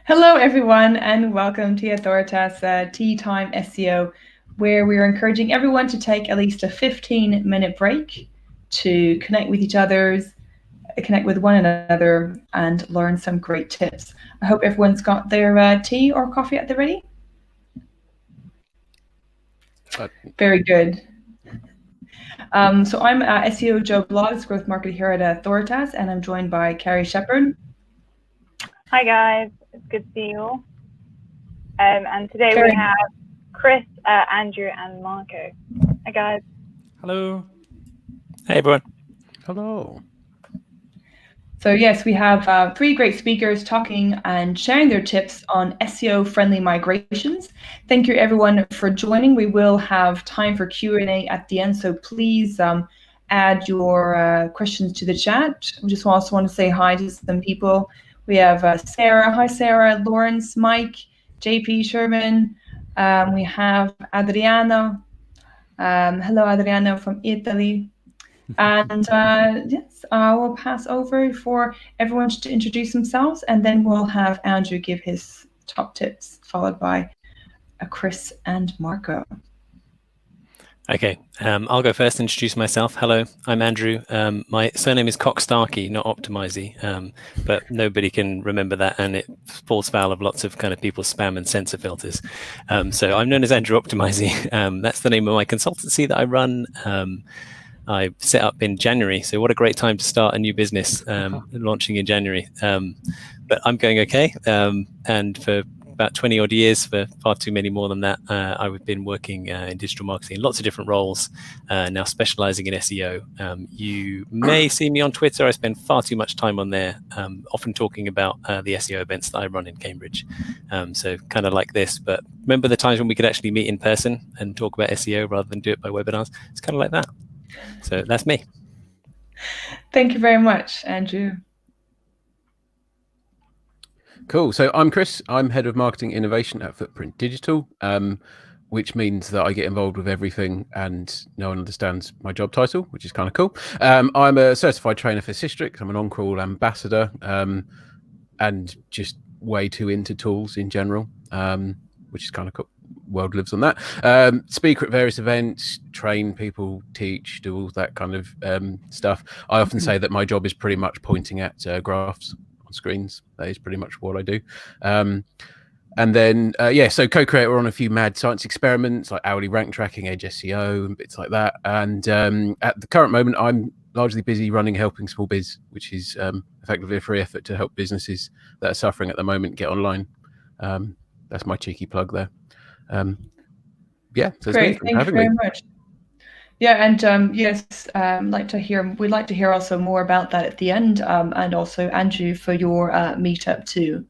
Hello, everyone, and welcome to Authoritas Tea Time SEO, where we are encouraging everyone to take at least a 15-minute break to connect with each other, connect with one another, and learn some great tips. I hope everyone's got their tea or coffee at the ready. Very good. So I'm SEO Joe Blogs, growth marketer here at Authoritas, and I'm joined by Carrie Shepherd. Hi guys, it's good to see you all. And today we have Chris, Andrew, and Marco. Hi guys. Hello. Hey everyone. Hello. So yes, we have three great speakers talking and sharing their tips on SEO friendly migrations. Thank you everyone for joining. We will have time for Q&A at the end, so please add your questions to the chat. We just also want to say hi to some people. We have Sarah. Hi Sarah, Lawrence, Mike, JP, Sherman. We have Adriano. Hello Adriano from Italy. And yes, I will pass over for everyone to introduce themselves, and then we'll have Andrew give his top tips, followed by Chris and Marco. Okay, I'll go first and introduce myself. Hello, I'm Andrew. My surname is Cock-Starkey, not Optimisey, but nobody can remember that, and it falls foul of lots of kind of people's spam and censor filters. So I'm known as Andrew Optimisey. That's the name of my consultancy that I run. I set up in January, so what a great time to start a new business, launching in January. But I'm going okay, and for about 20 odd years, for far too many more than that, I've been working in digital marketing, lots of different roles, now specializing in SEO. You may see me on Twitter. I spend far too much time on there, often talking about the SEO events that I run in Cambridge. So kind of like this, but remember the times when we could actually meet in person and talk about SEO rather than do it by webinars? It's kind of like that. So that's me. Thank you very much, Andrew. Cool. So I'm Chris. I'm head of marketing innovation at Footprint Digital, which means that I get involved with everything and no one understands my job title, which is kind of cool. I'm a certified trainer for Systrix. I'm an on-call ambassador, and just way too into tools in general, which is kind of cool. World lives on that. Speaker at various events, train people, teach, do all that kind of stuff. I often say that my job is pretty much pointing at graphs on screens. That is pretty much what I do. And then, yeah, so co-creator on a few mad science experiments like hourly rank tracking, Edge SEO, and bits like that. And at the current moment, I'm largely busy running Helping Small Biz, which is effectively a free effort to help businesses that are suffering at the moment get online. That's my cheeky plug there. Yeah, so great. Thank you very much. Yeah, and yes, we'd like to hear also more about that at the end, and also Andrew for your meetup too.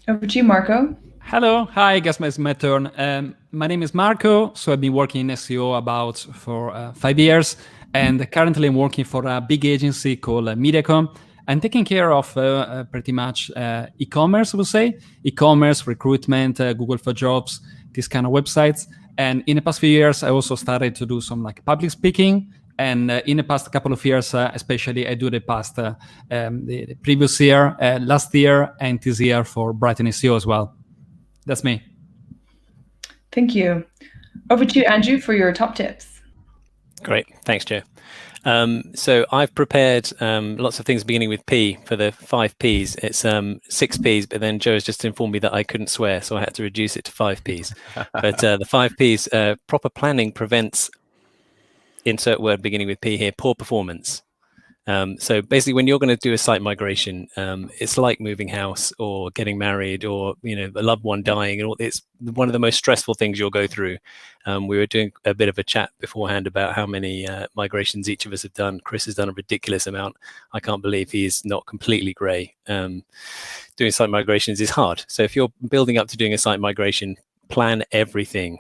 Over to you, Marco. Hello, hi, I guess it's my turn. My name is Marco, so I've been working in SEO for 5 years, and currently I'm working for a big agency called Mediacom. I'm taking care of pretty much e-commerce, I would say. E-commerce, recruitment, Google for Jobs, these kind of websites. And in the past few years, I also started to do some like public speaking. And in the past couple of years, especially I do the previous year, last year, and this year for Brighton SEO as well. That's me. Thank you. Over to you, Andrew, for your top tips. Great. Thanks, Joe. So I've prepared lots of things beginning with P for the 5 Ps. It's 6 Ps, but then Joe has just informed me that I couldn't swear, so I had to reduce it to 5 Ps. But the 5 Ps, proper planning prevents, insert word beginning with P here, poor performance. So basically, when you're going to do a site migration, it's like moving house or getting married or a loved one dying, and it's one of the most stressful things you'll go through. We were doing a bit of a chat beforehand about how many migrations each of us have done. Chris has done a ridiculous amount. I can't believe he's not completely grey. Doing site migrations is hard. So if you're building up to doing a site migration, plan everything.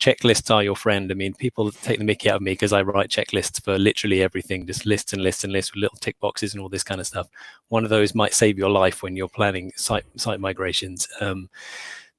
Checklists are your friend. I mean, people take the mickey out of me because I write checklists for literally everything, just lists and lists and lists with little tick boxes and all this kind of stuff. One of those might save your life when you're planning site migrations.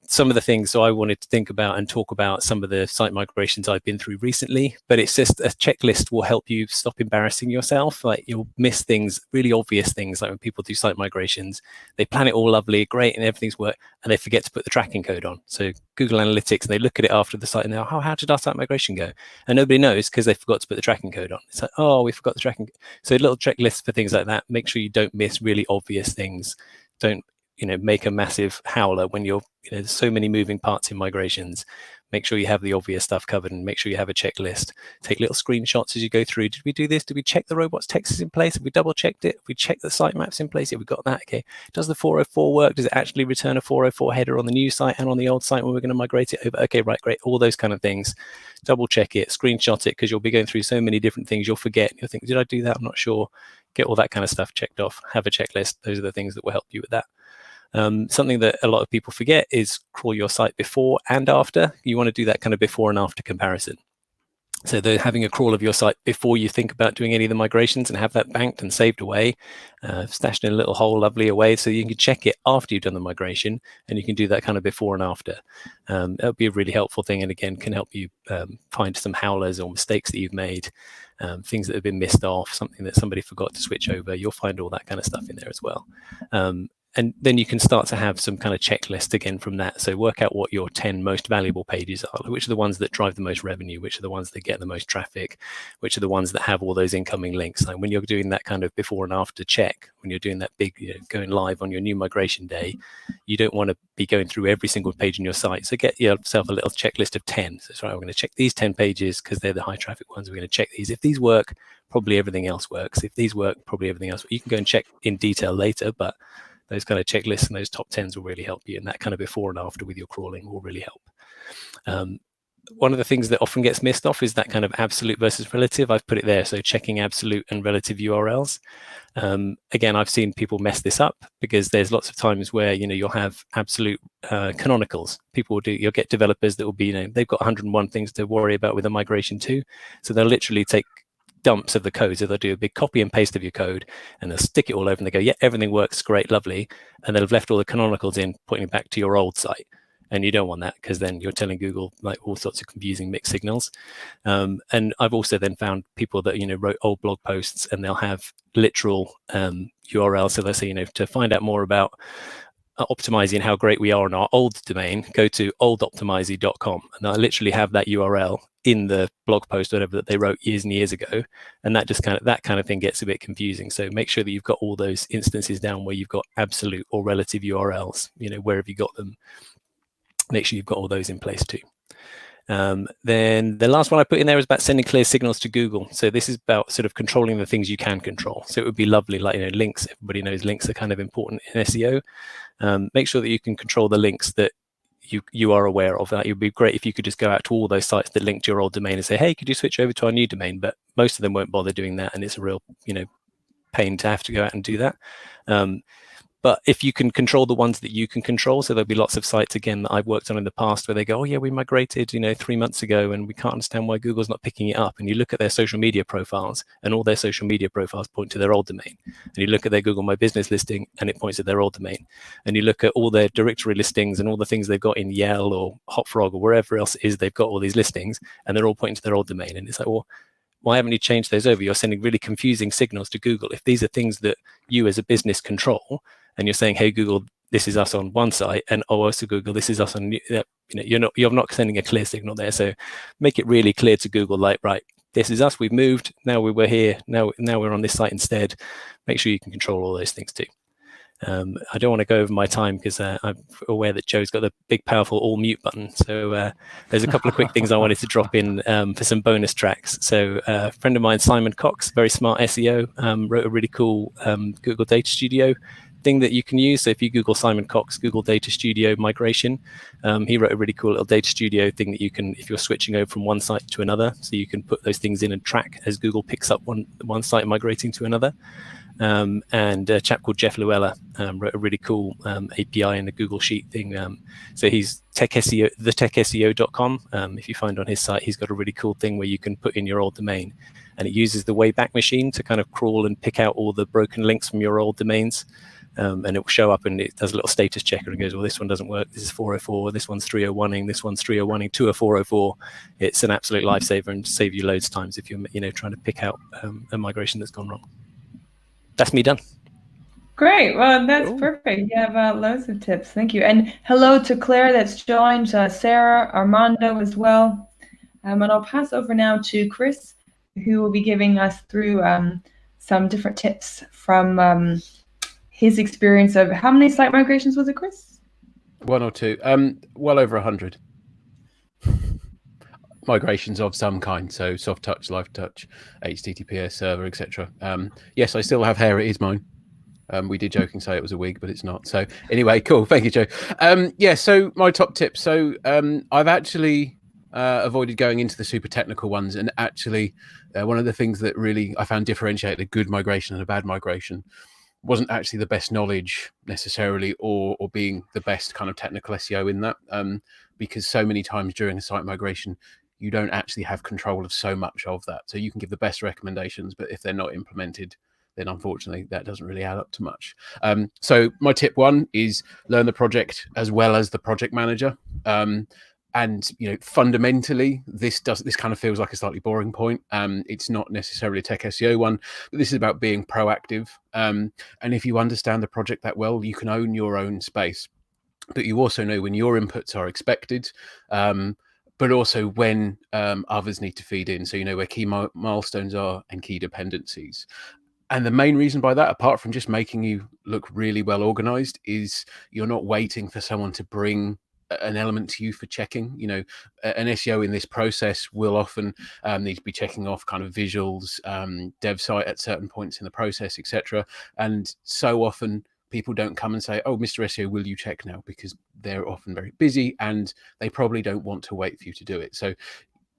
some of the things, so I wanted to think about and talk about some of the site migrations I've been through recently, but it's just a checklist will help you stop embarrassing yourself. Like you'll miss things, really obvious things, like when people do site migrations, they plan it all lovely, great, and everything's work, and they forget to put the tracking code on. So Google Analytics, they look at it after the site and they're, oh, how did our site migration go? And nobody knows because they forgot to put the tracking code on. It's like, oh, we forgot the tracking. So a little checklist for things like that. Make sure you don't miss really obvious things. Don't make a massive howler when you're, there's so many moving parts in migrations. Make sure you have the obvious stuff covered and make sure you have a checklist. Take little screenshots as you go through. Did we do this? Did we check the robots text is in place? Have we double checked it? Have we checked the site maps in place? Have we got that? Okay. Does the 404 work? Does it actually return a 404 header on the new site and on the old site when we're going to migrate it over? Okay, right, great. All those kind of things. Double check it, screenshot it, because you'll be going through so many different things. You'll forget. You'll think, did I do that? I'm not sure. Get all that kind of stuff checked off. Have a checklist. Those are the things that will help you with that. Something that a lot of people forget is crawl your site before and after. You want to do that kind of before and after comparison. So they're having a crawl of your site before you think about doing any of the migrations and have that banked and saved away, stashed in a little hole lovely away, so you can check it after you've done the migration, and you can do that kind of before and after. That would be a really helpful thing, and again, can help you find some howlers or mistakes that you've made, things that have been missed off, something that somebody forgot to switch over. You'll find all that kind of stuff in there as well. And then you can start to have some kind of checklist again from that. So work out what your 10 most valuable pages are, which are the ones that drive the most revenue, which are the ones that get the most traffic, which are the ones that have all those incoming links. Like when you're doing that kind of before and after check, when you're doing that big, going live on your new migration day, you don't want to be going through every single page on your site. So get yourself a little checklist of 10. So it's right, I'm going to check these 10 pages because they're the high traffic ones. We're going to check these. If these work, probably everything else works. If these work, probably everything else. You can go and check in detail later, but those kind of checklists and those top 10s will really help you, and that kind of before and after with your crawling will really help. One of the things that often gets missed off is that kind of absolute versus relative. I've put it there, so checking absolute and relative URLs. Again, I've seen people mess this up because there's lots of times where you'll have absolute canonicals. People will you'll get developers that will be they've got 101 things to worry about with a migration too, so they'll literally take dumps of the code. So they'll do a big copy and paste of your code and they'll stick it all over and they go, yeah, everything works great, lovely. And they'll have left all the canonicals in, pointing back to your old site. And you don't want that because then you're telling Google like all sorts of confusing mixed signals. And I've also then found people that, wrote old blog posts and they'll have literal URLs. So they'll say, to find out more about Optimisey and how great we are on our old domain, go to oldoptimisey.com. And I literally have that URL in the blog post or whatever that they wrote years and years ago, and that just that kind of thing gets a bit confusing. So make sure that you've got all those instances down where you've got absolute or relative URLs. Where have you got them? Make sure you've got all those in place too. Then the last one I put in there is about sending clear signals to Google. So this is about sort of controlling the things you can control. So it would be lovely, like links. Everybody knows links are kind of important in SEO. Make sure that you can control the links that you are aware of. That it would be great if you could just go out to all those sites that link to your old domain and say, hey, could you switch over to our new domain? But most of them won't bother doing that, and it's a real pain to have to go out and do that. But if you can control the ones that you can control, so there'll be lots of sites, again, that I've worked on in the past where they go, oh yeah, we migrated, 3 months ago and we can't understand why Google's not picking it up. And you look at their social media profiles and all their social media profiles point to their old domain. And you look at their Google My Business listing and it points to their old domain. And you look at all their directory listings and all the things they've got in Yell or Hotfrog or wherever else it is they've got all these listings, and they're all pointing to their old domain. And it's like, well, why haven't you changed those over? You're sending really confusing signals to Google. If these are things that you as a business control, and you're saying, hey, Google, this is us on one site, and also Google, this is us on, you're not sending a clear signal there. So make it really clear to Google, like, right, this is us, we've moved, now we were here, now we're on this site instead. Make sure you can control all those things too. I don't want to go over my time because I'm aware that Joe's got the big, powerful all mute button. So there's a couple of quick things I wanted to drop in for some bonus tracks. So a friend of mine, Simon Cox, very smart SEO, wrote a really cool Google Data Studio thing that you can use. So if you Google Simon Cox, Google Data Studio migration, he wrote a really cool little Data Studio thing that you can, if you're switching over from one site to another, so you can put those things in and track as Google picks up one site migrating to another. And a chap called Jeff Luella wrote a really cool API in the Google Sheet thing. So he's Tech SEO, thetechseo.com. If you find on his site, he's got a really cool thing where you can put in your old domain, and it uses the Wayback Machine to kind of crawl and pick out all the broken links from your old domains. and it will show up and it does a little status checker and goes, well, this one doesn't work, this is 404, this one's 301ing, this one's 301ing to a 404. It's an absolute lifesaver and save you loads of times if you're trying to pick out a migration that's gone wrong. That's me done. Great. Well, that's perfect. You have loads of tips. Thank you. And hello to Claire that's joined, Sarah, Armando as well. And I'll pass over now to Chris, who will be giving us through some different tips from his experience of how many site migrations was it, Chris? 1 or 2, well over 100 migrations of some kind. So soft touch, live touch, HTTPS server, etc. Yes, I still have hair. It is mine. We did joking say it was a wig, but it's not. So anyway, cool. Thank you, Joe. Yeah, so my top tips. So I've actually avoided going into the super technical ones. And actually, one of the things that really I found differentiated a good migration and a bad migration wasn't actually the best knowledge necessarily or being the best kind of technical SEO in that. Because so many times during a site migration, you don't actually have control of so much of that. So you can give the best recommendations, but if they're not implemented, then unfortunately that doesn't really add up to much. So my tip 1 is learn the project as well as the project manager. And fundamentally, this kind of feels like a slightly boring point. It's not necessarily a tech SEO one, but this is about being proactive. And if you understand the project that well, you can own your own space, but you also know when your inputs are expected. But also when others need to feed in. So you know where key milestones are and key dependencies. And the main reason by that, apart from just making you look really well organized, is you're not waiting for someone to bring an element to you for checking. An SEO in this process will often need to be checking off kind of visuals, dev site at certain points in the process, etc. And so often people don't come and say, oh, Mr. SEO, will you check now? Because they're often very busy and they probably don't want to wait for you to do it. So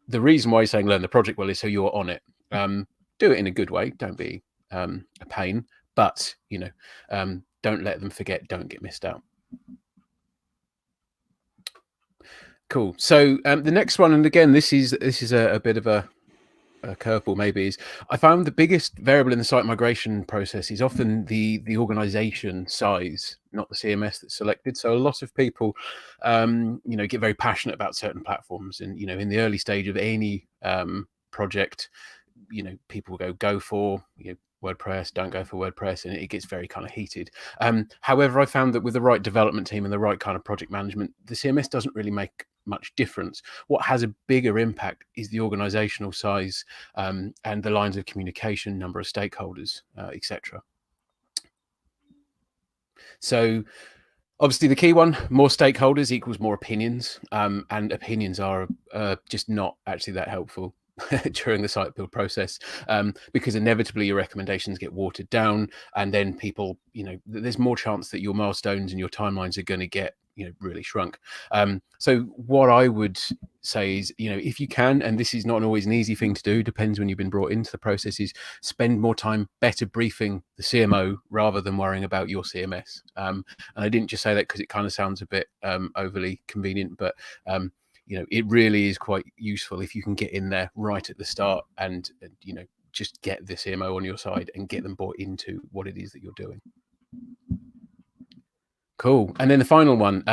the reason why you're saying learn the project well is so you're on it. Do it in a good way. Don't be a pain, but don't let them forget, don't get missed out. Cool. So the next one, and again, this is a bit of a curveball maybe, is I found the biggest variable in the site migration process is often the organization size, not the CMS that's selected. So a lot of people get very passionate about certain platforms, and in the early stage of any project, people go for WordPress, don't go for WordPress, and it gets very kind of heated. However, I found that with the right development team and the right kind of project management, the CMS doesn't really make much difference. What has a bigger impact is the organizational size and the lines of communication, number of stakeholders, etc. So obviously the key one, more stakeholders equals more opinions, and opinions are just not actually that helpful during the site build process, because inevitably your recommendations get watered down, and then people, there's more chance that your milestones and your timelines are going to get really shrunk. So what I would say is, if you can, and this is not always an easy thing to do, depends when you've been brought into the process, is spend more time better briefing the CMO rather than worrying about your CMS. And I didn't just say that because it kind of sounds a bit overly convenient, but it really is quite useful if you can get in there right at the start and just get the CMO on your side and get them bought into what it is that you're doing. Cool. And then the final one,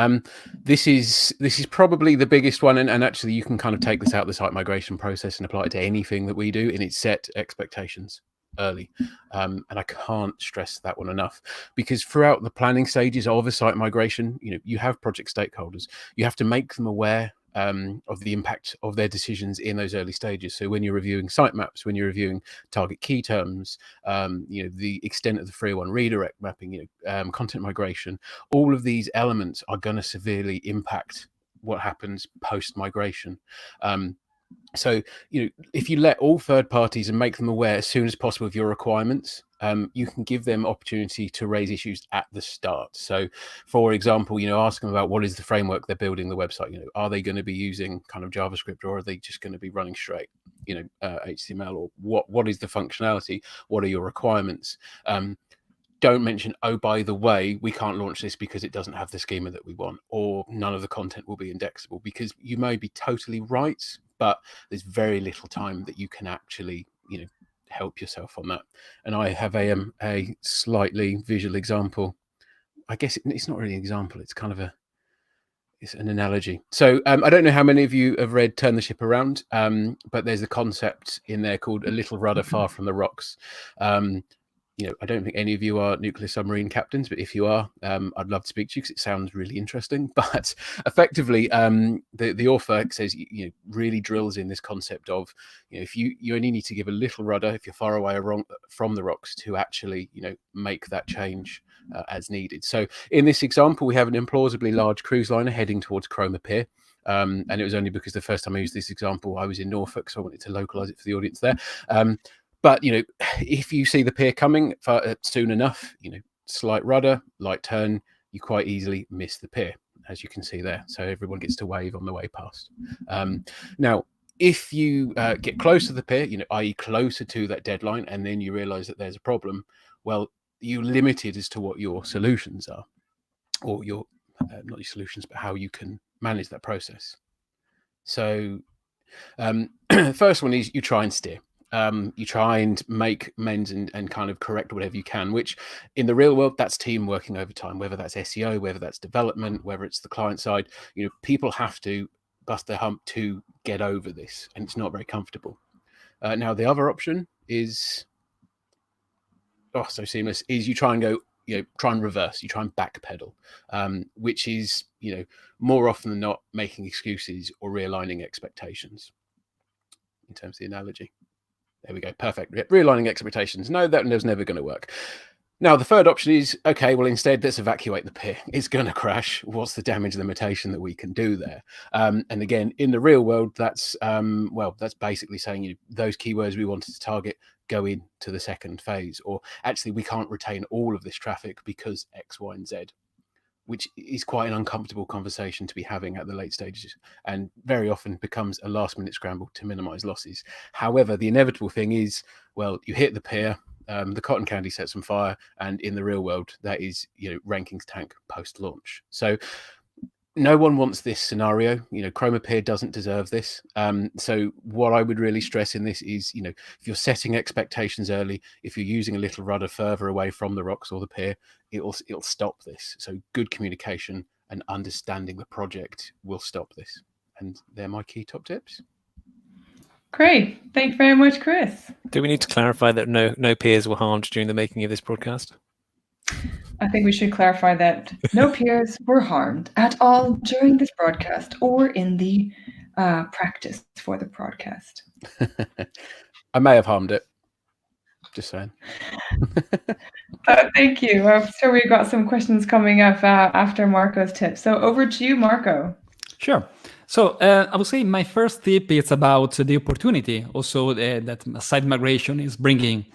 this is probably the biggest one, and actually you can kind of take this out of the site migration process and apply it to anything that we do, and it's set expectations early. And I can't stress that one enough, because throughout the planning stages of a site migration, you have project stakeholders. You have to make them aware of the impact of their decisions in those early stages. So when you're reviewing sitemaps, when you're reviewing target key terms, the extent of the 301 redirect mapping, content migration, all of these elements are going to severely impact what happens post migration. So, if you let all third parties and make them aware as soon as possible of your requirements, you can give them opportunity to raise issues at the start. So, for example, ask them about what is the framework they're building the website. Are they going to be using kind of JavaScript, or are they just going to be running straight, HTML, or what is the functionality? What are your requirements? Don't mention, oh, by the way, we can't launch this because it doesn't have the schema that we want, or none of the content will be indexable, because you may be totally right, but there's very little time that you can actually, help yourself on that. And I have a slightly visual example I guess it's not really an example. It's kind of it's an analogy. So I don't know how many of you have read Turn the Ship Around, but there's a concept in there called a little rudder far from the rocks. I don't think any of you are nuclear submarine captains, but if you are, I'd love to speak to you because it sounds really interesting. But effectively, the author says, really drills in this concept of, if you only need to give a little rudder if you're far away from the rocks to actually, make that change as needed. So in this example, we have an implausibly large cruise liner heading towards Cromer Pier. And it was only because the first time I used this example, I was in Norfolk, so I wanted to localize it for the audience there. But, if you see the pier coming soon enough, slight rudder, light turn, you quite easily miss the pier, as you can see there. So everyone gets to wave on the way past. Now, if you get close to the pier, i.e. closer to that deadline, and then you realize that there's a problem, well, you're limited as to what your solutions are, or your, not your solutions, but how you can manage that process. So first one is you try and steer. You try and make amends and kind of correct whatever you can, which in the real world, that's team working overtime, whether that's SEO, whether that's development, whether it's the client side. People have to bust their hump to get over this, and it's not very comfortable. Now, the other option is, so seamless, is you try and go, try and reverse, you try and backpedal, which is, more often than not making excuses or realigning expectations in terms of the analogy. There we go. Perfect. Realigning expectations. No, that was never going to work. Now, the third option is, okay, well, instead, let's evacuate the pier. It's going to crash. What's the damage limitation that we can do there? And again, in the real world, that's basically saying those keywords we wanted to target go into the second phase, or actually we can't retain all of this traffic because X, Y, and Z, which is quite an uncomfortable conversation to be having at the late stages, and very often becomes a last-minute scramble to minimize losses. However, the inevitable thing is, well, you hit the pier, the cotton candy sets on fire, and in the real world, that is, rankings tank post-launch. So no one wants this scenario. Cromer Pier doesn't deserve this. So what I would really stress in this is, if you're setting expectations early, if you're using a little rudder further away from the rocks or the pier, it'll stop this. So good communication and understanding the project will stop this. And they're my key top tips. Great. Thanks very much, Chris. Do we need to clarify that no peers were harmed during the making of this broadcast? I think we should clarify that no peers were harmed at all during this broadcast or in the practice for the broadcast. I may have harmed it. Just saying. Thank you. I'm sure we've got some questions coming up after Marco's tip. So over to you, Marco. Sure. So I would say my first tip is about the opportunity also that site migration is bringing.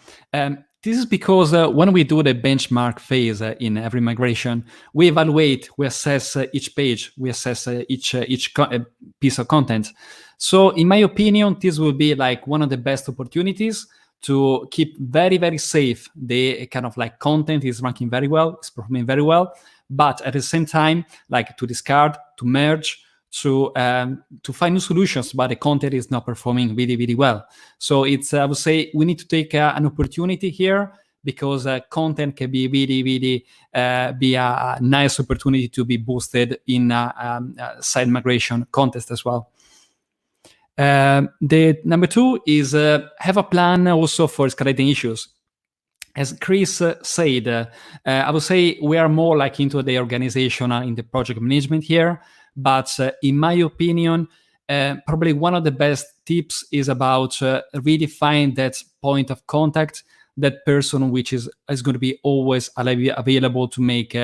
This is because when we do the benchmark phase in every migration, we evaluate, we assess each page, we assess each piece of content. So in my opinion, this will be like one of the best opportunities to keep very, very safe. The kind of like content is ranking very well, it's performing very well, but at the same time, like to discard, to merge, to find new solutions, but the content is not performing really, really well. So it's, I would say, we need to take an opportunity here because content can be really, really be a nice opportunity to be boosted in a site migration contest as well. The number two is have a plan also for escalating issues. As Chris said, I would say we are more like into the organization in the project management here. But in my opinion, probably one of the best tips is about really find that point of contact, that person which is going to be always available to make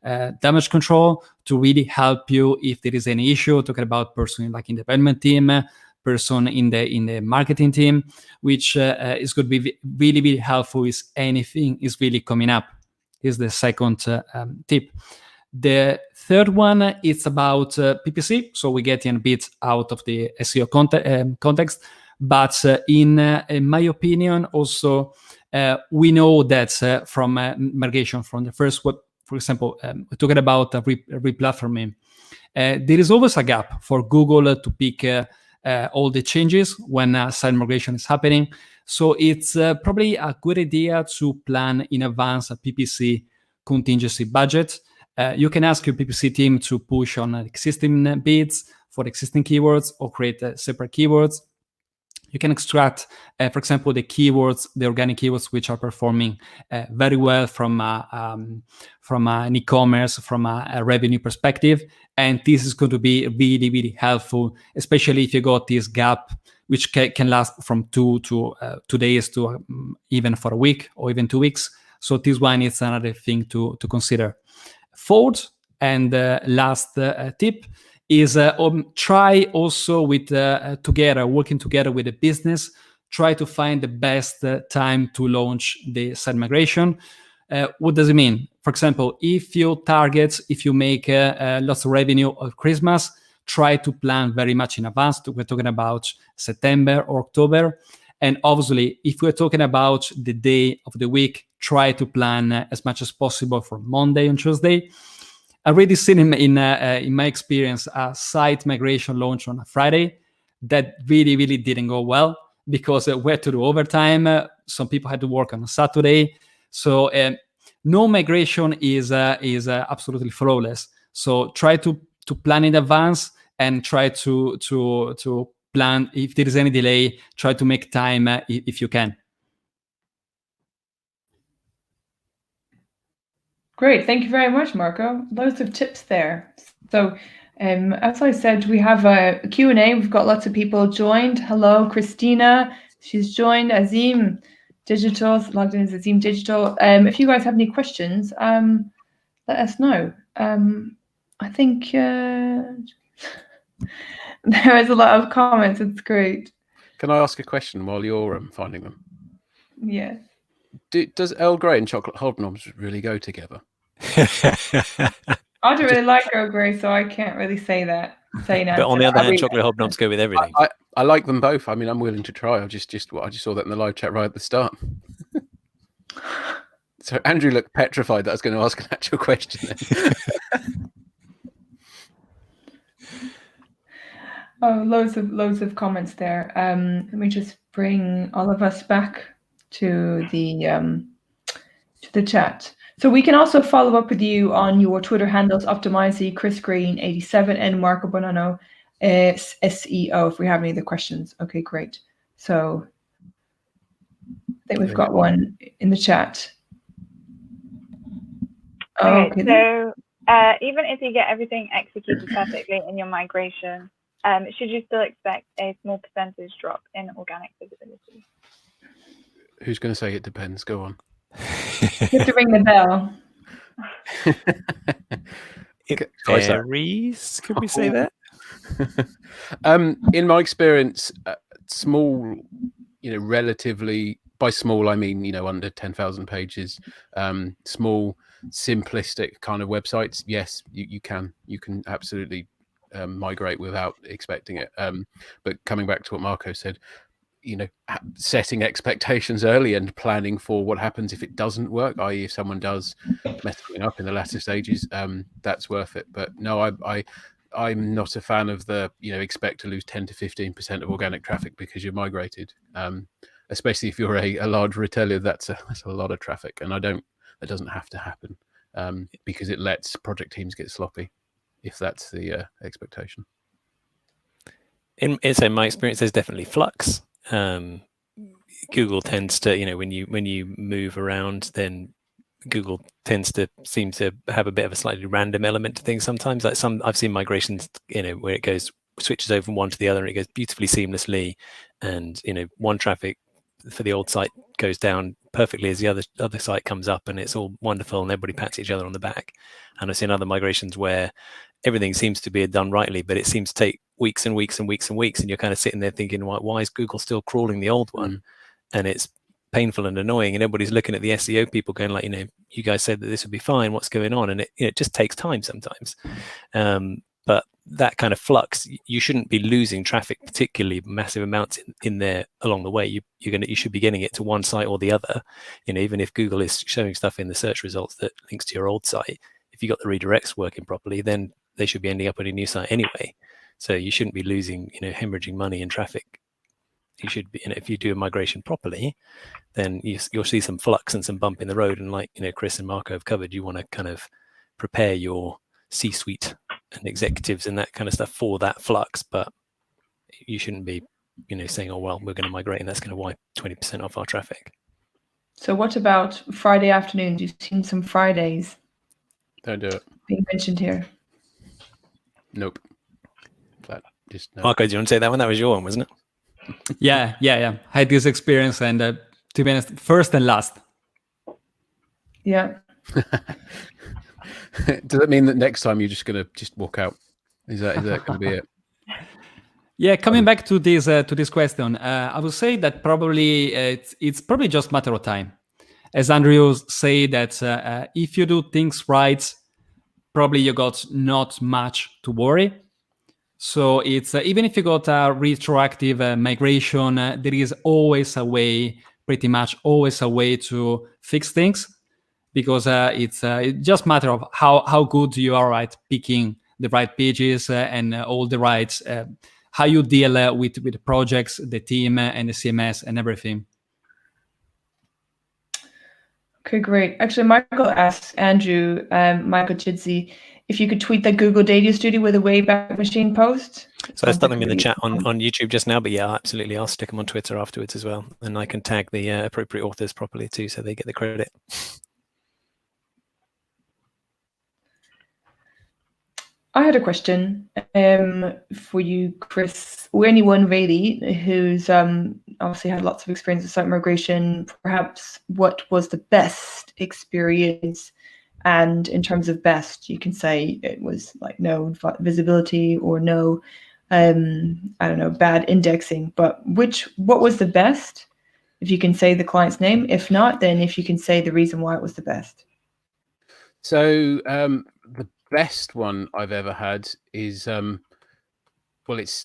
damage control, to really help you if there is any issue. Talking about person like in the development team, person in the marketing team, which is going to be really, really helpful if anything is really coming up. Is the second tip. The third one is about PPC. So we're getting a bit out of the SEO context. But in my opinion, also, we know that from migration from the first web, for example, we're talking about replatforming. There is always a gap for Google to pick all the changes when site migration is happening. So it's probably a good idea to plan in advance a PPC contingency budget. You can ask your PPC team to push on existing bids for existing keywords or create separate keywords. You can extract, for example, the keywords, the organic keywords, which are performing very well from an e-commerce, from a revenue perspective. And this is going to be really, really helpful, especially if you got this gap, which can last from 2 days to even for a week or even 2 weeks. So this one is another thing to consider. Fourth and last tip is try also with working together with the business, try to find the best time to launch the site migration. What does it mean? For example, if you make lots of revenue at Christmas, try to plan very much in advance. We're talking about September or October. And obviously, if we're talking about the day of the week, try to plan as much as possible for Monday and Tuesday. I've already seen in my experience a site migration launch on a Friday that really, really didn't go well because we had to do overtime. Some people had to work on a Saturday. So no migration is absolutely flawless. So try to plan in advance and try to plan. If there is any delay, try to make time if you can. Great, thank you very much, Marco. Loads of tips there. So, as I said, we have a Q&A. We've got lots of people joined. Hello, Christina. She's joined. Azim Digital, logged in as Azim Digital. If you guys have any questions, let us know. I think there is a lot of comments. It's great. Can I ask a question while you're finding them? Yes. Does Earl Grey and chocolate hobnobs really go together? I don't really like Earl Grey, so I can't really say that. But on the other hand, chocolate hobnobs go with everything. I like them both. I mean, I'm willing to try. I just saw that in the live chat right at the start. So Andrew looked petrified that I was going to ask an actual question then. Oh, loads of comments there. Let me just bring all of us back to the chat. So we can also follow up with you on your Twitter handles, Optimisey, Chris Green 87, and Marco Bonomo SEO if we have any other questions. Okay, great. So I think we've got one in the chat. Okay, so even if you get everything executed perfectly in your migration, should you still expect a small percentage drop in organic visibility? Who's going to say it depends? Go on. You have to ring the bell. It varies. Could we say that? In my experience, small, relatively, by small I mean under 10,000 pages, small, simplistic kind of websites. Yes, you can absolutely migrate without expecting it. But coming back to what Marco said, setting expectations early and planning for what happens if it doesn't work, i.e. if someone does mess something up in the latter stages, that's worth it. But no, I'm not a fan of the expect to lose 10 to 15% of organic traffic because you're migrated, especially if you're a large retailer. That's a lot of traffic, and that doesn't have to happen, because it lets project teams get sloppy if that's the expectation. In my experience, there's definitely flux. Google tends to, when you move around, then Google tends to seem to have a bit of a slightly random element to things sometimes. Like I've seen migrations, where it switches over from one to the other and it goes beautifully seamlessly, and one traffic for the old site goes down perfectly as the other site comes up, and it's all wonderful and everybody pats each other on the back. And I've seen other migrations where everything seems to be done rightly, but it seems to take weeks and weeks and weeks and weeks, and you're kind of sitting there thinking, why is Google still crawling the old one? And it's painful and annoying, and everybody's looking at the SEO people going like, you guys said that this would be fine, what's going on? And it just takes time sometimes. But that kind of flux, you shouldn't be losing traffic, particularly massive amounts in there along the way. You should be getting it to one site or the other. Even if Google is showing stuff in the search results that links to your old site, if you got the redirects working properly, then they should be ending up on a new site anyway. So you shouldn't be losing, hemorrhaging money in traffic. You should be, if you do a migration properly, then you'll see some flux and some bump in the road. And like, Chris and Marco have covered, you want to kind of prepare your C-suite and executives and that kind of stuff for that flux, but you shouldn't be, saying, oh, well, we're going to migrate and that's going to wipe 20% off our traffic. So what about Friday afternoons? You've seen some Fridays Don't do it. being mentioned here. Nope. That just no. Marco, do you want to take that one? That was your one, wasn't it? Yeah. I had this experience, and to be honest, first and last. Yeah. Does that mean that next time you're just going to just walk out? Is that going to be it? Yeah, coming back to this question, I would say that probably it's probably just a matter of time. As Andrew said, that if you do things right, probably you got not much to worry. So it's even if you got a retroactive migration, there is always a way, pretty much always a way to fix things, because it's just a matter of how good you are at picking the right pages and all the right, how you deal with the projects, the team, and the CMS and everything. Okay, great. Actually, Michael asks Andrew, Michael Chidzi, if you could tweet the Google Data Studio with a Wayback Machine post. So I stuck them in the chat on YouTube just now, but yeah, absolutely. I'll stick them on Twitter afterwards as well. And I can tag the appropriate authors properly too, so they get the credit. I had a question for you, Chris, or anyone really who's obviously had lots of experience with site migration. Perhaps what was the best experience? And in terms of best, you can say it was like no visibility or no, I don't know, bad indexing. But what was the best? If you can say the client's name. If not, then if you can say the reason why it was the best. So the best one I've ever had is well, it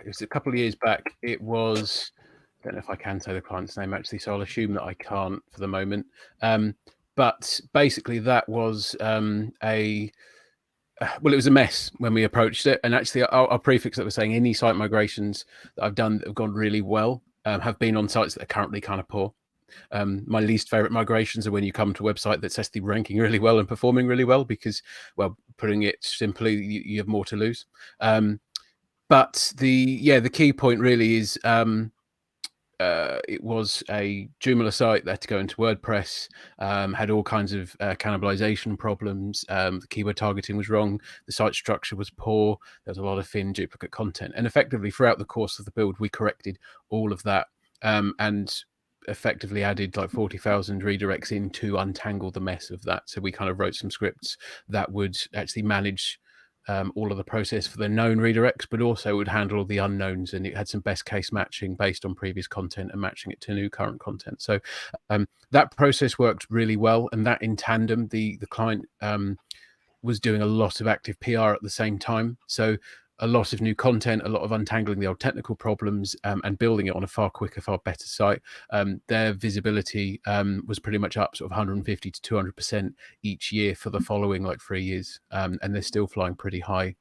was a couple of years back. It was, I don't know if I can say the client's name actually, so I'll assume that I can't for the moment. But basically that was well, it was a mess when we approached it. And actually I'll prefix that with saying any site migrations that I've done that have gone really well have been on sites that are currently kind of poor. My least favorite migrations are when you come to a website that's actually ranking really well and performing really well, because, well, putting it simply, you have more to lose. But the key point really is it was a Joomla site that had to go into WordPress, had all kinds of cannibalization problems. The keyword targeting was wrong. The site structure was poor. There was a lot of thin duplicate content. And effectively throughout the course of the build, we corrected all of that and effectively added like 40,000 redirects in to untangle the mess of that. So we kind of wrote some scripts that would actually manage all of the process for the known redirects, but also would handle all the unknowns, and it had some best case matching based on previous content and matching it to new current content. So that process worked really well, and that in tandem, the client was doing a lot of active PR at the same time. So a lot of new content, a lot of untangling the old technical problems and building it on a far quicker, far better site. Their visibility was pretty much up sort of 150 to 200% each year for the following like 3 years. And they're still flying pretty high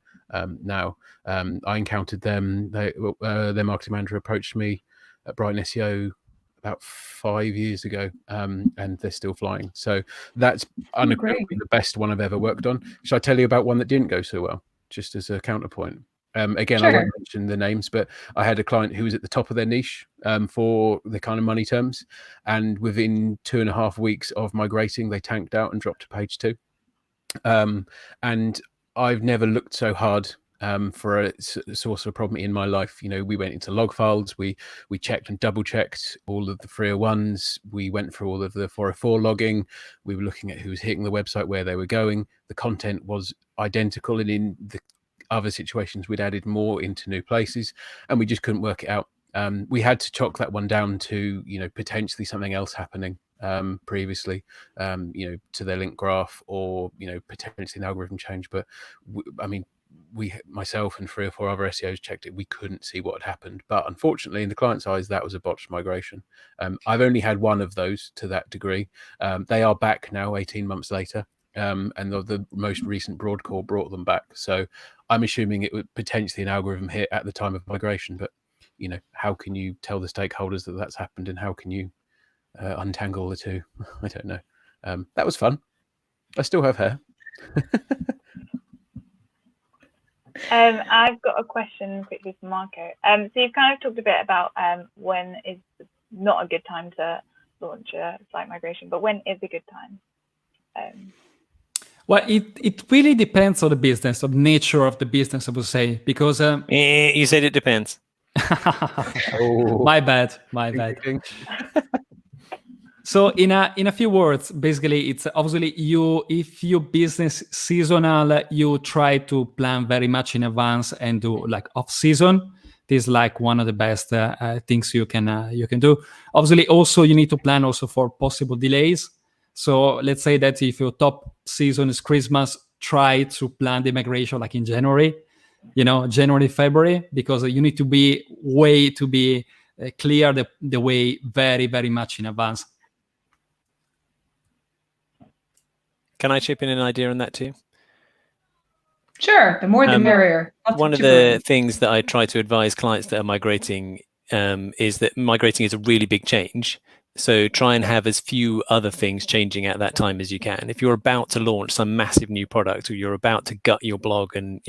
now. I encountered them. Their marketing manager approached me at Brighton SEO about 5 years ago, and they're still flying. So that's unequivocally the best one I've ever worked on. Should I tell you about one that didn't go so well, just as a counterpoint? Again, sure. I won't mention the names, but I had a client who was at the top of their niche for the kind of money terms, and within 2.5 weeks of migrating, they tanked out and dropped to page 2. And I've never looked so hard for a source of a problem in my life. You know, we went into log files, we checked and double checked all of the 301s, we went through all of the 404 logging, we were looking at who was hitting the website, where they were going. The content was identical, and in the other situations we'd added more into new places, and we just couldn't work it out. We had to chalk that one down to, you know, potentially something else happening previously, you know, to their link graph, or, you know, potentially an algorithm change. But I mean, myself and 3 or 4 other SEOs checked it. We couldn't see what had happened. But unfortunately, in the client's eyes, that was a botched migration. I've only had one of those to that degree. They are back now 18 months later. And the most recent broad call brought them back. So I'm assuming it would potentially an algorithm hit at the time of migration. But, you know, how can you tell the stakeholders that that's happened, and how can you untangle the two? I don't know. That was fun. I still have hair. I've got a question quickly for Marco. So you've kind of talked a bit about when is not a good time to launch a site migration, but when is a good time? Well, it really depends on the business, on the nature of the business, I would say, because You said it depends. my bad. So in a few words, basically, it's obviously if your business seasonal, you try to plan very much in advance and do like off season. This is like one of the best things you can do. Obviously, also you need to plan also for possible delays. So let's say that if your top season is Christmas, try to plan the migration like in January, January, February, because you need to be clear the way very, very much in advance. Can I chip in an idea on that too? Sure, the more the merrier. One of the things that I try to advise clients that are migrating is that migrating is a really big change. So try and have as few other things changing at that time as you can. If you're about to launch some massive new product, or you're about to gut your blog and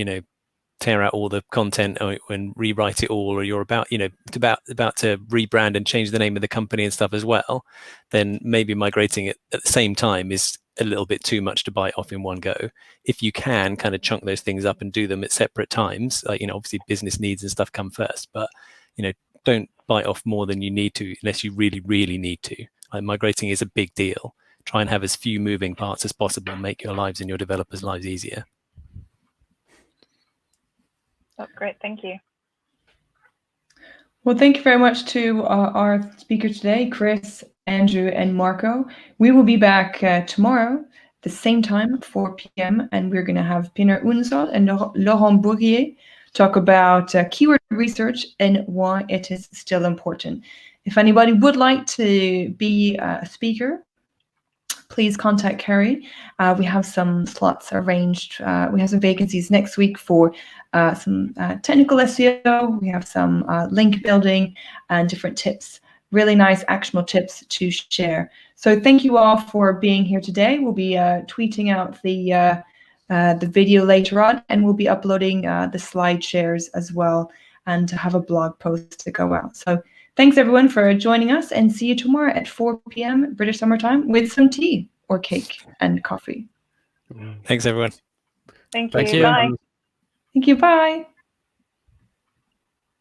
tear out all the content and rewrite it all, or you're about about to rebrand and change the name of the company and stuff as well, then maybe migrating it at the same time is a little bit too much to bite off in one go. If you can kind of chunk those things up and do them at separate times, like obviously business needs and stuff come first, but don't bite off more than you need to unless you really, really need to. Like, migrating is a big deal. Try and have as few moving parts as possible, make your lives and your developers' lives easier. That's great, thank you. Well, thank you very much to our speakers today, Chris, Andrew, and Marco. We will be back tomorrow, the same time, 4 p.m., and we're going to have Pinar Unzal and Laurent Bourrier talk about keyword research and why it is still important. If anybody would like to be a speaker, please contact Kerry. We have some slots arranged. We have some vacancies next week for some technical SEO. We have some link building and different tips, really nice actionable tips to share. So thank you all for being here today. We'll be tweeting out the video later on, and we'll be uploading the slide shares as well, and to have a blog post to go out. So thanks everyone for joining us, and see you tomorrow at 4 p.m. British Summer Time with some tea or cake and coffee. Thanks everyone. Thank Thank you. you. Bye. Thank you. Bye.